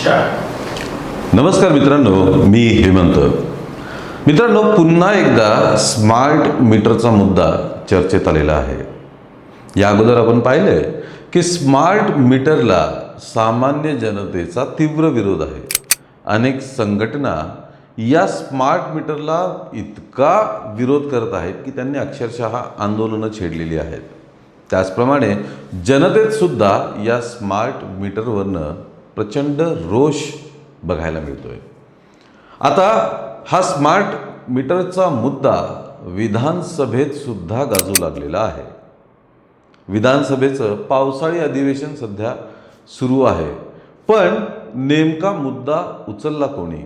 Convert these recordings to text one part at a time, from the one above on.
नमस्कार मित्रांनो, मी हेमंत. मित्रांनो, पुन्हा एकदा स्मार्ट मीटरचा मुद्दा चर्चेत आलेला आहे. या अगोदर आपण पाहिले की स्मार्ट मीटरला सामान्य जनतेचा तीव्र विरोध आहे. अनेक संघटना या स्मार्ट मीटरला इतका विरोध करत आहेत की त्यांनी अक्षरशः आंदोलनं छेडलेली आहेत. त्याचप्रमाणे जनतेत सुद्धा या स्मार्ट मीटरवरनं प्रचंड रोष बघायला मिळतोय. आता हा स्मार्ट मीटरचा मुद्दा विधानसभेत सुद्धा गाजू लागलेला आहे. विधानसभेचं पावसाळी अधिवेशन सध्या सुरू आहे. पण नेमका मुद्दा उचलला कोणी,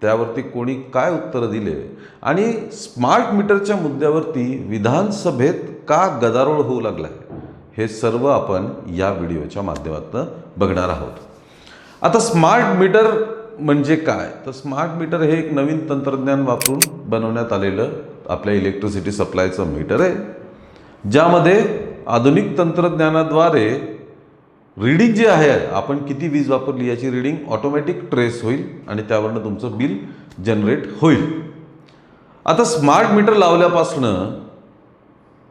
त्यावरती कोणी काय उत्तर दिले आणि स्मार्ट मीटरच्या मुद्द्यावरती विधानसभेत का गदारोळ होऊ लागला हे सर्व आपण या व्हिडिओच्या माध्यमातून बघणार आहोत. आता स्मार्ट मीटर म्हणजे काय, तर स्मार्ट मीटर हे एक नवीन तंत्रज्ञान वापरून बनवण्यात आलेलं आपल्या इलेक्ट्रिसिटी सप्लायचं मीटर आहे, ज्यामध्ये आधुनिक तंत्रज्ञानाद्वारे रीडिंग जे आहे, आपण किती वीज वापरली याची रीडिंग ऑटोमॅटिक ट्रेस होईल आणि त्यावरनं तुमचं बिल जनरेट होईल. आता स्मार्ट मीटर लावल्यापासनं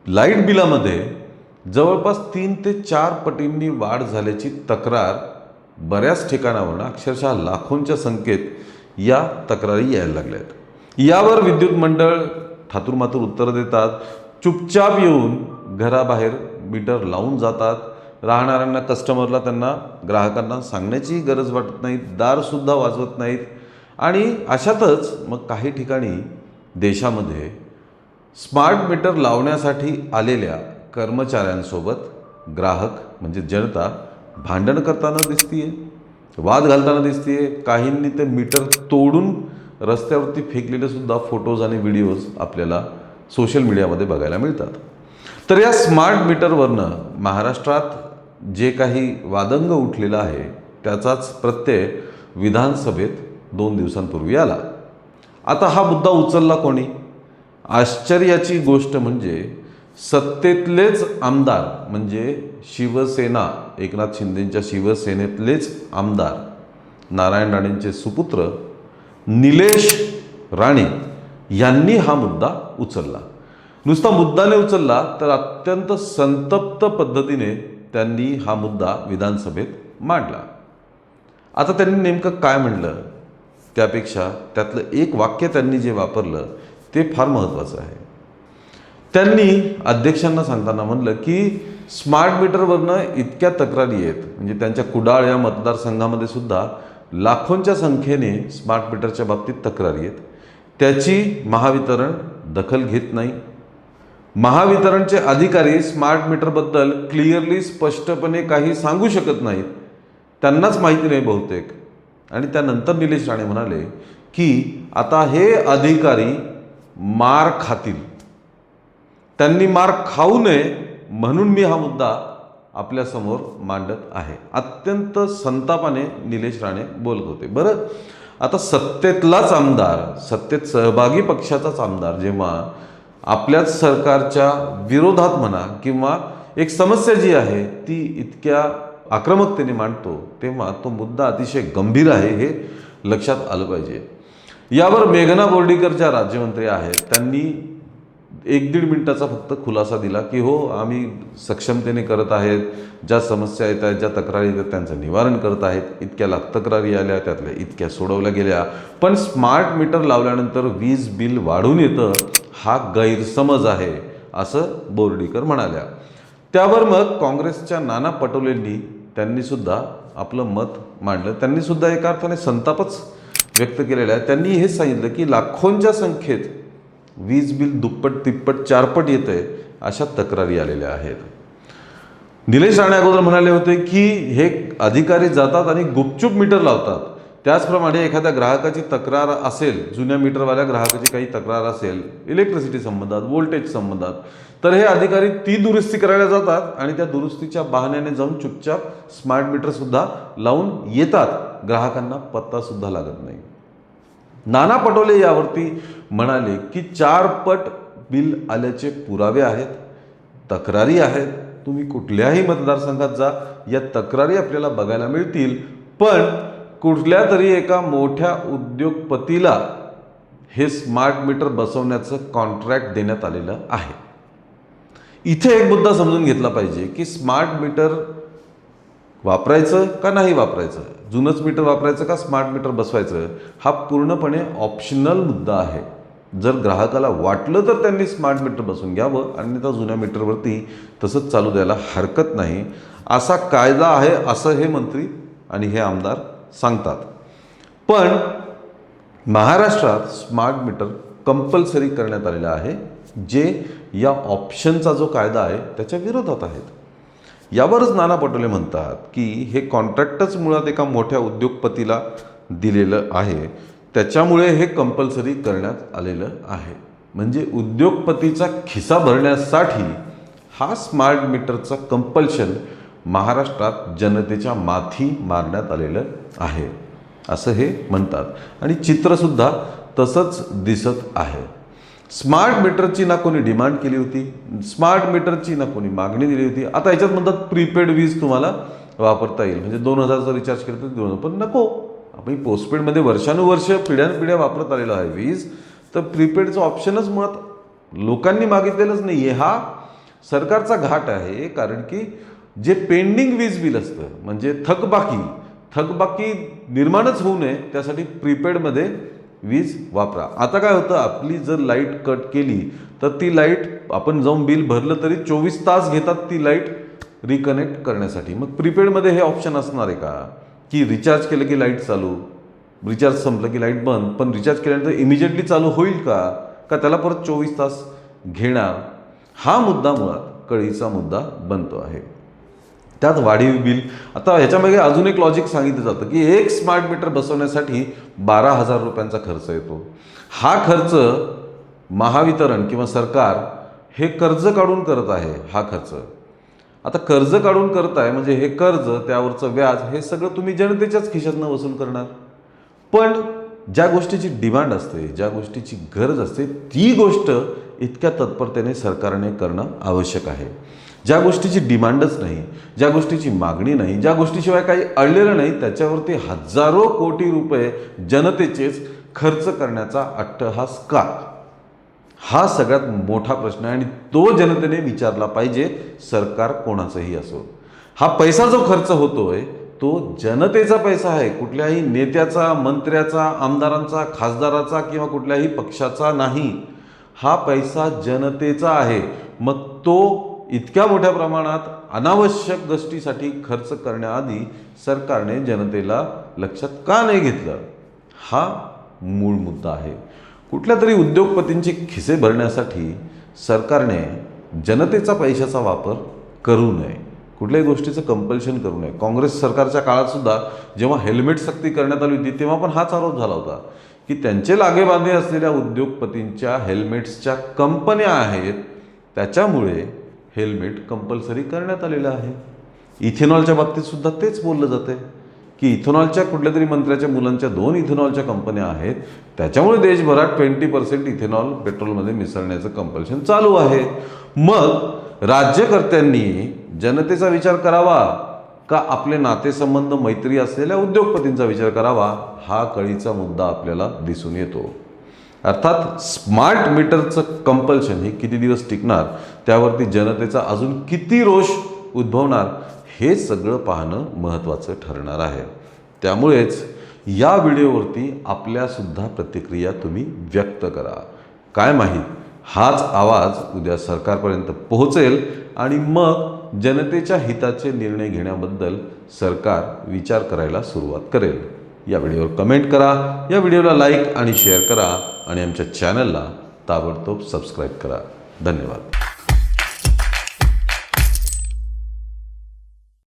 लाईट बिलामध्ये जवळपास 3 ते 4 पटींनी वाढ झाल्याची तक्रार बऱ्याच ठिकाणावरून, अक्षरशः लाखोंच्या संख्येत या तक्रारी यायला लागल्यात. यावर विद्युत मंडळ ठातूरमातूर उत्तर देतात, चुपचाप येऊन घराबाहेर मीटर लावून जातात. राहणाऱ्यांना, कस्टमरला, त्यांना ग्राहकांना सांगण्याची गरज वाटत नाही, दारसुद्धा वाजवत नाहीत. आणि अशातच मग काही ठिकाणी देशामध्ये स्मार्ट मीटर लावण्यासाठी आलेल्या कर्मचाऱ्यांसोबत ग्राहक म्हणजे जनता भांडण करताना दिसतीये, वाद घालताना दिसतीये. काहींनी ते मीटर तोडून रस्त्यावरती फेकलेले सुद्धा फोटोज आणि व्हिडिओज आपल्याला सोशल मीडियामध्ये बघायला मिळतात. तर या स्मार्ट मीटरवरनं महाराष्ट्रात जे काही वादंग उठलेला आहे त्याचाच प्रत्यय विधानसभेत 2 दिवसांपूर्वी आला. आता हा मुद्दा उचलला कोणी? आश्चर्याची गोष्ट म्हणजे सत्तेतलेच आमदार म्हणजे शिवसेना, एकनाथ शिंदेंच्या शिवसेनेतलेच आमदार नारायण राणेंचे सुपुत्र निलेश राणे यांनी हा मुद्दा उचलला. नुसता मुद्दाने उचलला तर अत्यंत संतप्त पद्धतीने त्यांनी हा मुद्दा विधानसभेत मांडला. आता त्यांनी नेमकं काय म्हणलं त्यापेक्षा त्यातलं एक वाक्य त्यांनी जे वापरलं ते फार महत्त्वाचं आहे. त्यांनी अध्यक्षांना सांगताना म्हणलं की स्मार्ट मीटरवरनं इतक्या तक्रारी आहेत, म्हणजे त्यांच्या कुडाळ या मतदारसंघामध्ये सुद्धा लाखोंच्या संख्येने स्मार्ट मीटरच्या बाबतीत तक्रारी आहेत, त्याची महावितरण दखल घेत नाही. महावितरणचे अधिकारी स्मार्ट मीटरबद्दल क्लिअरली स्पष्टपणे काही सांगू शकत नाहीत, त्यांनाच माहिती नाही बहुतेक. आणि त्यानंतर निलेश राणे म्हणाले की आता हे अधिकारी मार खातील, त्यांनी मार खाऊ नये म्हणून मी हा मुद्दा आपल्यासमोर मांडत आहे. अत्यंत संतापाने निलेश राणे बोलत होते. बरं, आता सत्तेतलाच आमदार, सत्तेत सहभागी पक्षाचाच आमदार जेव्हा आपल्याच सरकारच्या विरोधात म्हणा किंवा एक समस्या जी आहे ती इतक्या आक्रमकतेने मांडतो, तेव्हा तो मुद्दा अतिशय गंभीर आहे हे लक्षात आलं पाहिजे. यावर मेघना बोर्डीकर ज्या राज्यमंत्री आहेत त्यांनी 1-1.5 मिनिटाचा फक्त खुलासा दिला की हो, आम्ही सक्षमतेने करत आहेत, ज्या समस्या येत आहेत, ज्या तक्रारी येतात त्यांचं निवारण करत आहेत. इतक्या लाख तक्रारी आल्या, त्यातल्या इतक्या सोडवल्या गेल्या. पण स्मार्ट मीटर लावल्यानंतर वीज बिल वाढून येतं हा गैरसमज आहे असं बोर्डीकर म्हणाल्या. त्यावर मग काँग्रेसच्या नाना पटोलेंनी त्यांनी सुद्धा आपलं मत मांडलं. त्यांनी सुद्धा एका अर्थाने संतापच व्यक्त केलेला आहे. त्यांनी हेच सांगितलं की लाखोंच्या संख्येत वीज बिल दुप्पट, तिप्पट, 4पट येतंय अशा तक्रारी आलेल्या आहेत. निलेश राणे अगोदर म्हणाले होते की हे अधिकारी जातात आणि गुपचूप मीटर लावतात. त्याचप्रमाणे एखाद्या ग्राहकाची तक्रार असेल, जुन्या मीटरवाल्या ग्राहकाची काही तक्रार असेल इलेक्ट्रिसिटी संबंधात, व्होल्टेज संबंधात, तर हे अधिकारी ती दुरुस्ती करायला जातात आणि त्या दुरुस्तीच्या बहाण्याने जाऊन चुपचाप स्मार्ट मीटरसुद्धा लावून येतात. ग्राहकांना पत्तासुद्धा लागत नाही. नाना पटोले यावरती म्हणाले की 4पट बिल आल्याचे पुरावे आहेत, तक्रारी आहेत. तुम्ही कुठल्याही मतदारसंघात जा, या तक्रारी आपल्याला बघायला मिळतील. पण कुठल्या तरी एका मोठ्या उद्योगपतीला हे स्मार्ट मीटर बसवण्याचं कॉन्ट्रॅक्ट देण्यात आलेलं आहे. इथे एक मुद्दा समजून घेतला पाहिजे की स्मार्ट मीटर वापरायचं का नाही वापरायचं, जुनंच मीटर वापरायचं का स्मार्ट मीटर बसवायचं, हा पूर्णपणे ऑप्शनल मुद्दा आहे. जर ग्राहकाला वाटलं तर त्यांनी स्मार्ट मीटर बसवून घ्यावं आणि त्या जुन्या मीटरवरती तसंच चालू द्यायला हरकत नाही. असा कायदा आहे असं हे मंत्री आणि हे आमदार सांगतात. पण महाराष्ट्रात स्मार्ट मीटर कंपल्सरी करण्यात आलेलं आहे, जे या ऑप्शनचा जो कायदा आहे त्याच्या विरोधात आहेत. यावरच नाना पटोले म्हणतात की हे कॉन्ट्रॅक्टच मुळात एका मोठ्या उद्योगपतीला दिलेलं आहे, त्याच्यामुळे हे कंपल्सरी करण्यात आलेलं आहे. म्हणजे उद्योगपतीचा खिसा भरण्यासाठी हा स्मार्ट मीटरचा कंपल्शन महाराष्ट्रात जनतेच्या माथी मारण्यात आलेलं आहे असं हे म्हणतात. आणि चित्रसुद्धा तसंच दिसत आहे. स्मार्ट मीटरची ना कोणी डिमांड केली होती, स्मार्ट मीटरची ना कोणी मागणी दिली होती. आता याच्यात म्हणतात प्रीपेड वीज तुम्हाला वापरता येईल, म्हणजे 2000चा रिचार्ज केलं तर 2000, पण नको. आपण पोस्टपेडमध्ये वर्षानुवर्ष पिढ्यानपिढ्या वापरत आलेलो आहे वीज, तर प्रीपेडचं ऑप्शनच मुळात लोकांनी मागितलेलंच नाही आहे. हा सरकारचा घाट आहे, कारण की जे पेंडिंग वीज बिल असतं, म्हणजे थकबाकी निर्माणच होऊ नये त्यासाठी प्रीपेडमध्ये वीज वापरा. आता काय होतं, आपली जर लाईट कट केली तर ती लाईट आपण जाऊन बिल भरलं तरी 24 तास घेतात ती लाईट रिकनेक्ट करण्यासाठी. मग प्रीपेडमध्ये हे ऑप्शन असणार आहे का की रिचार्ज केलं की लाईट चालू, रिचार्ज संपलं की लाईट बंद, पण रिचार्ज केल्यानंतर इमिजिएटली चालू होईल का त्याला परत 24 तास घेणार. हा मुद्दा मुळात कळीचा मुद्दा बनतो आहे. त्यात वाढीव बिल. आता ह्याच्यामागे अजून एक लॉजिक सांगितलं जातं की एक स्मार्ट मीटर बसवण्यासाठी 12,000 रुपयांचा खर्च येतो. हा खर्च महावितरण किंवा सरकार हे कर्ज काढून करत आहे. हा खर्च आता कर्ज काढून करत आहे, म्हणजे हे कर्ज, त्यावरचं व्याज, हे सगळं तुम्ही जनतेच्याच खिशातनं वसूल करणार. पण ज्या गोष्टीची डिमांड असते, ज्या गोष्टीची गरज असते, ती गोष्ट इतक्या तत्परतेने सरकारने करणं आवश्यक आहे. ज्या गोष्टीची डिमांडच नाही, ज्या गोष्टीची मागणी नाही, ज्या गोष्टीशिवाय काही अडलेलं नाही, त्याच्यावरती हजारो कोटी रुपये जनतेचेच खर्च करण्याचा अट्टहास का? हा सगळ्यात मोठा प्रश्न आहे आणि तो जनतेने विचारला पाहिजे, सरकार कोणाचंही असो. हा पैसा जो खर्च होतोय तो जनतेचा पैसा आहे, कुठल्याही नेत्याचा, मंत्र्याचा, आमदारांचा, खासदाराचा किंवा कुठल्याही पक्षाचा नाही. हा पैसा जनतेचा आहे. मग तो इतक्या मोठ्या प्रमाणात अनावश्यक गोष्टीसाठी खर्च करण्याआधी सरकारने जनतेला लक्षात का नाही घेतलं, हा मूळ मुद्दा आहे. कुठल्या तरी उद्योगपतींचे खिसे भरण्यासाठी सरकारने जनतेचा पैशाचा वापर करू नये, कुठल्याही गोष्टीचं कंपल्शन करू नये. काँग्रेस सरकारच्या काळातसुद्धा जेव्हा हेल्मेट सक्ती करण्यात आली होती तेव्हा पण हाच आरोप झाला होता की त्यांचे लागेबांधे असलेल्या उद्योगपतींच्या हेल्मेट्सच्या कंपन्या आहेत, त्याच्यामुळे हेल्मेट कंपल्सरी करण्यात आलेलं आहे. इथेनॉलच्या बाबतीत सुद्धा तेच बोललं जातं की इथेनॉलच्या कुठल्या तरी मंत्र्याच्या मुलांच्या 2 इथेनॉलच्या कंपन्या आहेत, त्याच्यामुळे देशभरात 20% इथेनॉल पेट्रोलमध्ये मिसळण्याचं कंपल्शन चालू आहे. मग राज्यकर्त्यांनी जनतेचा विचार करावा का आपले नातेसंबंध, मैत्री असलेल्या उद्योगपतींचा विचार करावा, हा कळीचा मुद्दा आपल्याला दिसून येतो. अर्थात स्मार्ट मीटरचं कंपल्शन हे किती दिवस टिकणार, त्यावरती जनतेचा अजून किती रोष उद्भवणार, हे सगळं पाहणं महत्त्वाचं ठरणार आहे. त्यामुळेच या व्हिडिओवरती आपल्यासुद्धा प्रतिक्रिया तुम्ही व्यक्त करा. काय माहीत हाच आवाज उद्या सरकारपर्यंत पोहोचेल आणि मग जनतेच्या हिताचे निर्णय घेण्याबद्दल सरकार विचार करायला सुरुवात करेल. या व्हिडिओवर कमेंट करा, या व्हिडिओला लाईक आणि शेअर करा आणि आमच्या चॅनलला ताबडतोब सबस्क्राईब करा. धन्यवाद.